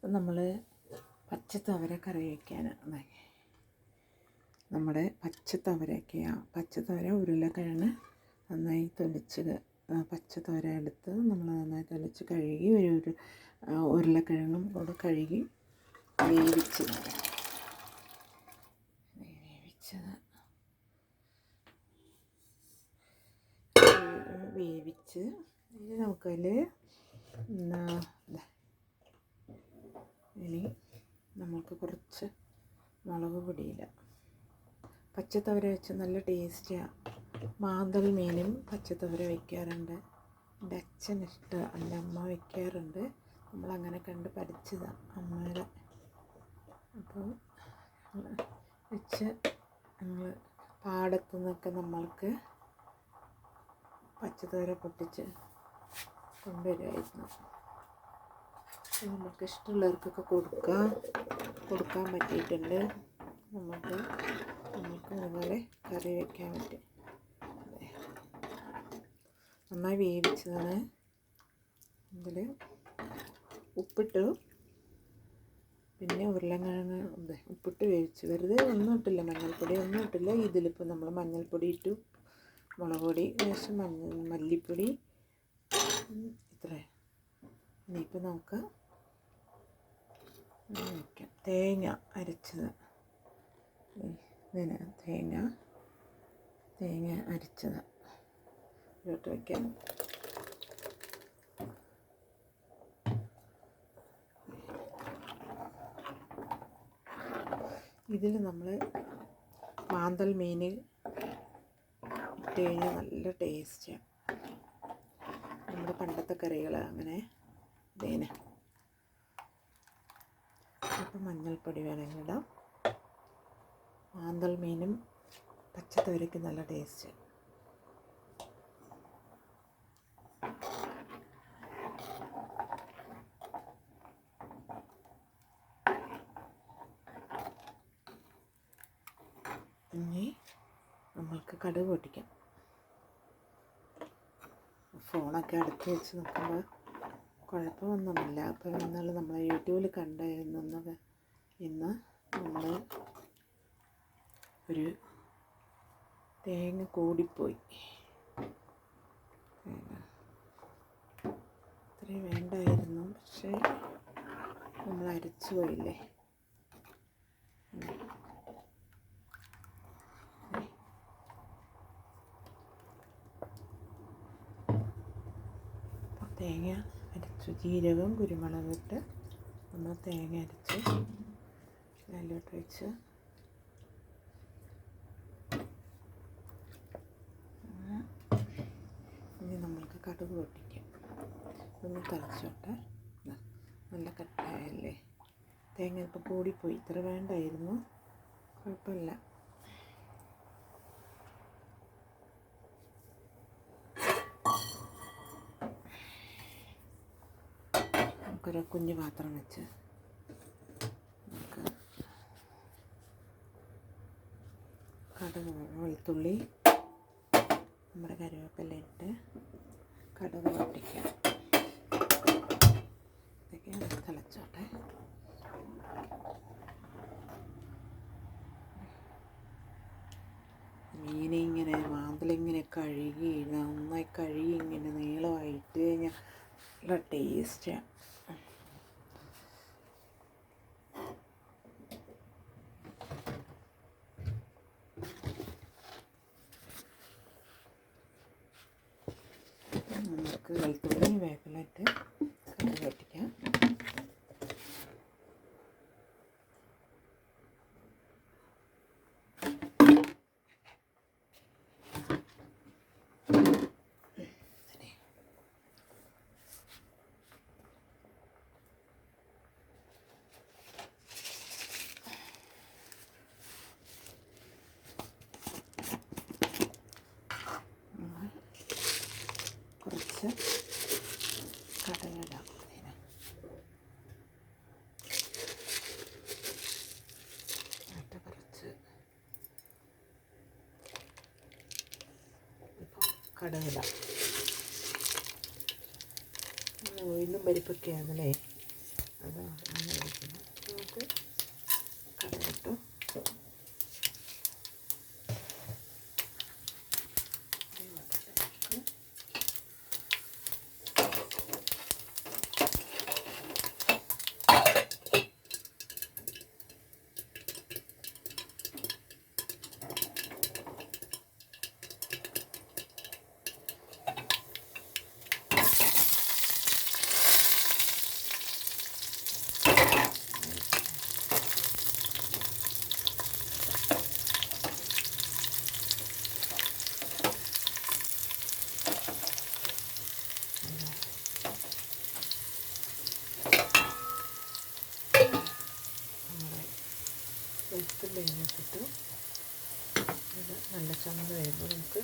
നമ്മൾ പച്ചത്തവര കറി വയ്ക്കാനാണ്. നമ്മുടെ പച്ചത്തവര ഉരുളക്കിഴങ്ങ് നന്നായി തൊലിച്ച് പച്ചത്തവര എടുത്ത് നമ്മൾ നന്നായി തൊലിച്ച് കഴുകി ഒരു ഉരുളക്കിഴങ്ങും കൂടെ കഴുകി വേവിച്ചത് ഇനി നമുക്കതിൽ ഇനി നമുക്ക് കുറച്ച് മുളക് പൊടിയില്ല. പച്ചത്തവര വെച്ച് നല്ല ടേസ്റ്റിയാണ്. മാന്തൽ മീനും പച്ചത്തവര വയ്ക്കാറുണ്ട്. എൻ്റെ അച്ഛൻ ഇഷ്ടമാണ്, എൻ്റെ അമ്മ വയ്ക്കാറുണ്ട്. നമ്മളങ്ങനെ കണ്ട് പഠിച്ചതാണ് അമ്മയുടെ. അപ്പോൾ വെച്ച് ഞങ്ങൾ പാടത്തു നിന്നൊക്കെ നമ്മൾക്ക് പച്ചത്തവര പൊട്ടിച്ച് കൊണ്ടുവരുമായിരുന്നു. നമുക്ക് ഇഷ്ടമുള്ളവർക്കൊക്കെ കൊടുക്കാൻ പറ്റിയിട്ടുണ്ട്. നമുക്ക് അതുപോലെ കറി വയ്ക്കാൻ പറ്റും. നന്നായി വേവിച്ചതാണ്. ഇതിൽ ഉപ്പിട്ടു, പിന്നെ ഉരുളക്കിഴങ്ങ് ഉപ്പിട്ട് വേവിച്ച്, വെറുതെ ഒന്നും ഇട്ടില്ല, മഞ്ഞൾപ്പൊടി ഒന്നും ഇട്ടില്ല. ഇതിലിപ്പോൾ നമ്മൾ മഞ്ഞൾപ്പൊടി ഇട്ടു, മുളക് പൊടി, ലേശം മല്ലിപ്പൊടി, ഇത്ര. ഇനിയിപ്പോൾ നമുക്ക് വയ്ക്കാം. തേങ്ങ അരച്ചത്, തേങ്ങ അരച്ചത് ഇതിലോട്ട് വയ്ക്കാം. ഇതിൽ നമ്മൾ മാന്തൽ മീൻ ഇട്ട് കഴിഞ്ഞാൽ നല്ല ടേസ്റ്റാണ്. നമ്മുടെ പണ്ടത്തെ കറികൾ അങ്ങനെ ഇതേനെ. അപ്പം മഞ്ഞൾപ്പൊടി വേണമെങ്കിൽ ഇടാം. മാന്തൽ മീനും പച്ചത്തവരയ്ക്ക് നല്ല ടേസ്റ്റ്. ഇനി നമ്മൾക്ക് കടുക് പൊട്ടിക്കാം. ഫോണൊക്കെ അടുത്ത് വെച്ച് നോക്കുമ്പോൾ കുഴപ്പമൊന്നുമില്ല. അപ്പോൾ ഇന്നലെ നമ്മൾ യൂട്യൂബിൽ കണ്ടായിരുന്നത്, ഇന്ന് നമ്മൾ ഒരു തേങ്ങ കൂടിപ്പോയി. ഇത്രയും വേണ്ടായിരുന്നു, പക്ഷേ നമ്മൾ അരച്ചു പോയില്ലേ. തേങ്ങ അരച്ചു, ജീരകം കുരുമുളക് ഇട്ട് നമ്മൾ തേങ്ങ അരച്ച് അതിലോട്ട് വെച്ച് ഇനി നമ്മൾക്ക് കടുക് പൊട്ടിക്കാം. ഒന്ന് തിളച്ചോട്ടെ. നല്ല കട്ടായല്ലേ. തേങ്ങ ഇപ്പോൾ കൂടിപ്പോയി, ഇത്ര വേണ്ടായിരുന്നു, കുഴപ്പമില്ല. നമുക്കൊരു കുഞ്ഞു പാത്രം വെച്ച് നമുക്ക് കടുക്, വെളുത്തുള്ളി, നമ്മുടെ കറിവേപ്പില ഇട്ട് കടുക് പൊട്ടിക്കാം. ഇതൊക്കെ തിളച്ചോട്ടെ. മീനിങ്ങനെ മാന്തലിങ്ങനെ കഴുകി നന്നായി കഴുകി ഇങ്ങനെ നീളമായിട്ട് കഴിഞ്ഞാൽ നല്ല ടേസ്റ്റാണ്. നമുക്ക് വെളുത്തുള്ളി വേപ്പില ഇട്ട് കടുക് പൊട്ടിക്കാം. കുറച്ച് കടുകിടാം. കുറച്ച് കടുകിടാം. ഉഴുന്നും പരിപ്പൊക്കെയാണല്ലേ. അത് അങ്ങനെ ഇരിക്കുന്നു. നമുക്ക് കടുകിട്ടു വെളുത്തുള്ളി അതിനകത്തിട്ടു. ഇത് നല്ല ചുമന്ന് വരുമ്പോൾ നമുക്ക്